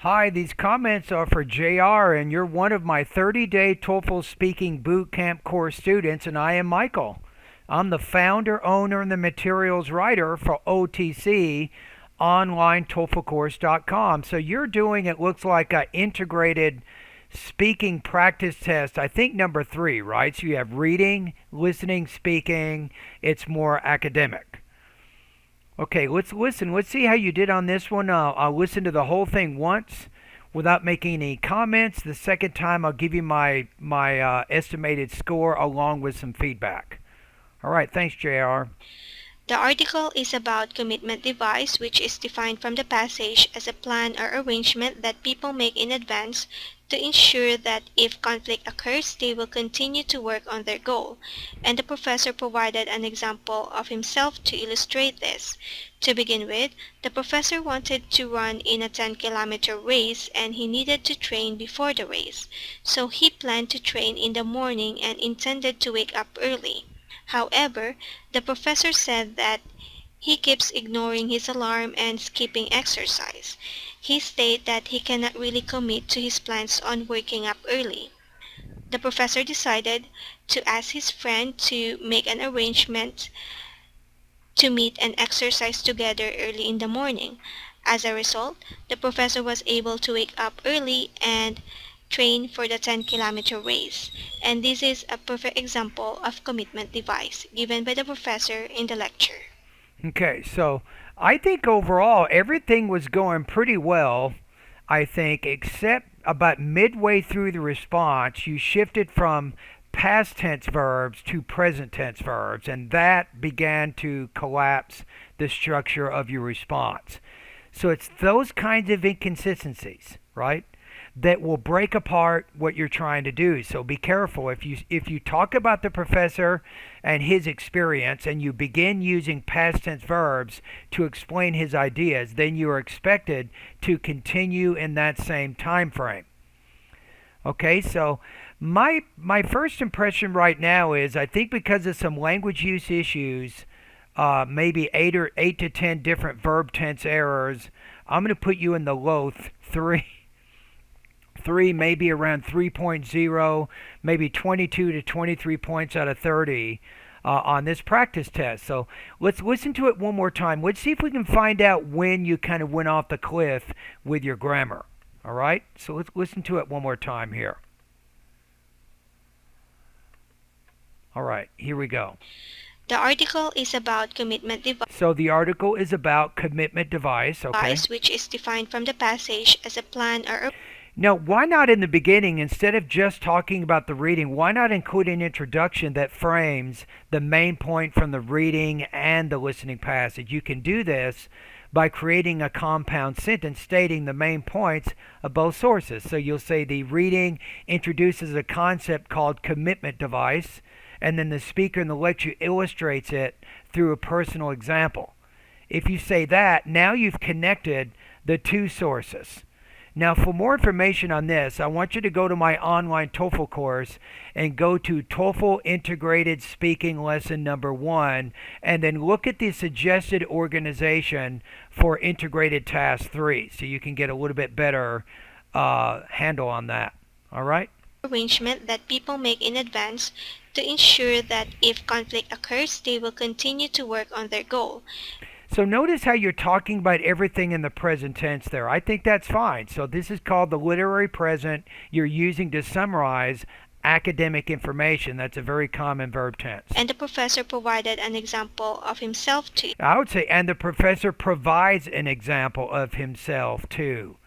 Hi, these comments are for JR, and you're one of my 30-day TOEFL speaking boot camp course students, and I am Michael. I'm the founder, owner, and the materials writer for OTC, OnlineTOEFLCourse.com. So you're doing, it looks like, an integrated speaking practice test, I think number 3, right? So you have reading, listening, speaking. It's more academic. Okay, let's listen. Let's see how you did on this one. I'll listen to the whole thing once without making any comments. The second time, I'll give you my estimated score along with some feedback. All right, thanks, JR. The article is about commitment device, which is defined from the passage as a plan or arrangement that people make in advance to ensure that if conflict occurs, they will continue to work on their goal. And the professor provided an example of himself to illustrate this. To begin with, the professor wanted to run in a 10-kilometer race and he needed to train before the race. So he planned to train in the morning and intended to wake up early. However, the professor said that he keeps ignoring his alarm and skipping exercise. He stated that he cannot really commit to his plans on waking up early. The professor decided to ask his friend to make an arrangement to meet and exercise together early in the morning. As a result, the professor was able to wake up early and train for the 10-kilometer race. And this is a perfect example of commitment device given by the professor in the lecture. Okay, so I think overall everything was going pretty well, I think, except about midway through the response, you shifted from past tense verbs to present tense verbs, and that began to collapse the structure of your response. So it's those kinds of inconsistencies, right, that will break apart what you're trying to do. So be careful if you talk about the professor and his experience and you begin using past tense verbs to explain his ideas, then you are expected to continue in that same time frame. Okay, so my first impression right now is I think because of some language use issues, maybe 8 to 10 different verb tense errors, I'm going to put you in the low three, maybe around 3.0, maybe 22 to 23 points out of 30 on this practice test. So let's listen to it one more time. Let's see if we can find out when you kind of went off the cliff with your grammar. All right? So let's listen to it one more time here. All right, here we go. The article is about commitment So the article is about commitment device, okay? device, which is defined from the passage as a plan or Now, why not in the beginning, instead of just talking about the reading, why not include an introduction that frames the main point from the reading and the listening passage? You can do this by creating a compound sentence stating the main points of both sources. So you'll say the reading introduces a concept called commitment device, and then the speaker in the lecture illustrates it through a personal example. If you say that, now you've connected the two sources. Now, for more information on this, I want you to go to my online TOEFL course and go to TOEFL Integrated Speaking Lesson number 1, and then look at the suggested organization for Integrated Task 3 so you can get a little bit better handle on that. All right? arrangement that people make in advance to ensure that if conflict occurs, they will continue to work on their goal. So notice how you're talking about everything in the present tense there. I think that's fine. So this is called the literary present you're using to summarize academic information. That's a very common verb tense. And the professor provided an example of himself to I would say, and the professor provides an example of himself too.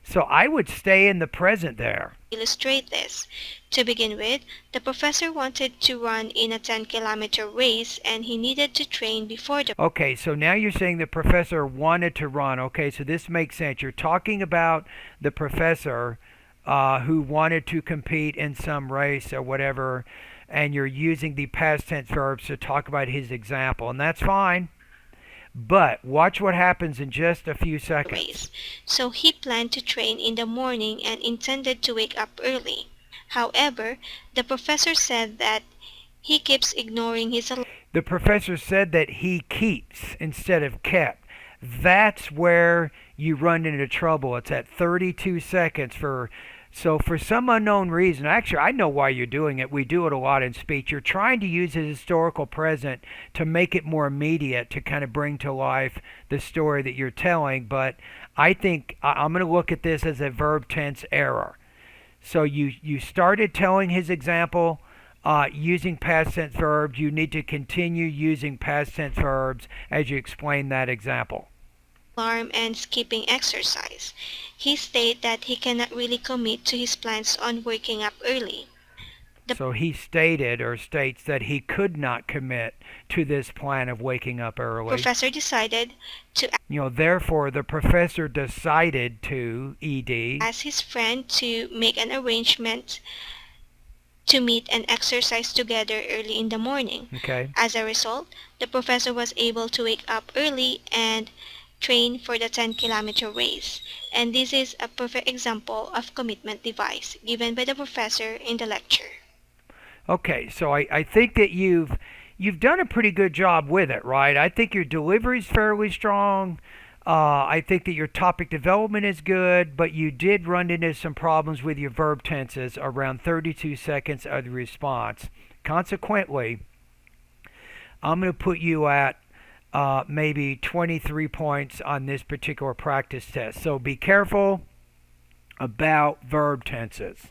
So I would stay in the present there. illustrate this. To begin with, the professor wanted to run in a 10-kilometer race and he needed to train before the Okay, so now you're saying the professor wanted to run. Okay, so this makes sense. You're talking about the professor who wanted to compete in some race or whatever, and you're using the past tense verbs to talk about his example, and that's fine. But watch what happens in just a few seconds. race. So he planned to train in the morning and intended to wake up early. However, the professor said that he keeps ignoring his The professor said that he keeps instead of kept. That's where you run into trouble. It's at 32 seconds for. So for some unknown reason, actually I know why you're doing it. We do it a lot in speech. You're trying to use a historical present to make it more immediate, to kind of bring to life the story that you're telling. But I think I'm going to look at this as a verb tense error. So you started telling his example using past tense verbs. You need to continue using past tense verbs as you explain that example. Alarm and skipping exercise. He stated that he cannot really commit to his plans on waking up early. The So he stated or states that he could not commit to this plan of waking up early. professor decided to Therefore, the professor decided to, ed. ask his friend to make an arrangement to meet and exercise together early in the morning. Okay. As a result, the professor was able to wake up early and train for the 10-kilometer race. And this is a perfect example of commitment device given by the professor in the lecture. Okay, so I think that you've done a pretty good job with it, right? I think your delivery is fairly strong. I think that your topic development is good, but you did run into some problems with your verb tenses around 32 seconds of the response. Consequently, I'm going to put you at maybe 23 points on this particular practice test. So be careful about verb tenses.